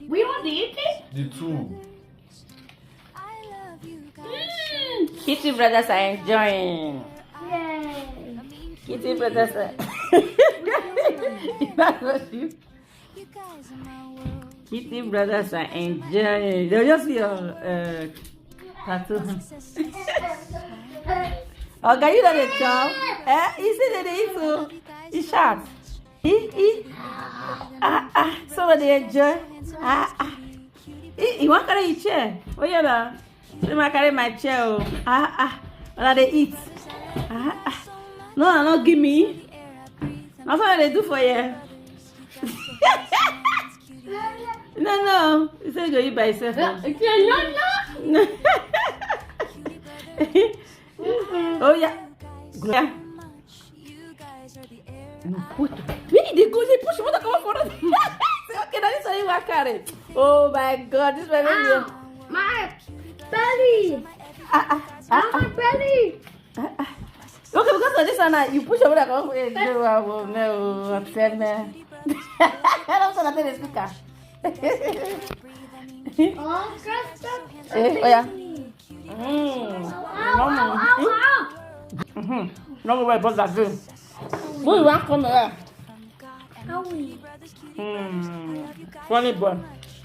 We want to eat it? The two. Kitty brothers are enjoying. Yay. Kitty brothers are. That's what you. Kitty brothers are enjoying. They'll just see your tattoo. Okay, you know the job. You see that they eat too. It's short. Eat. So they enjoy. You want to carry your chair? Oh, you know. So I carry my chair. What they eat? No, give me. That's what they do for you. No. You say go eat by yourself. No. Oh yeah. Where they go? They push water come for us. Okay, that is how you work at it. Oh my God, this one is My belly. My belly. Okay, because of this one, you push over the come for it. No, upset me. I don't want to tell the speaker. Oh, Krista. Oh yeah. No way, boss that thing. Who you want come here? Funny boy.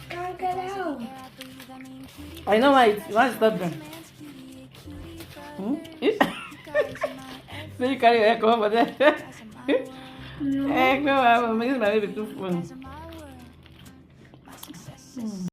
Can't get out. I know why you want to stop them. So you carry your hair come over there. Hey, come on, make my baby too fun.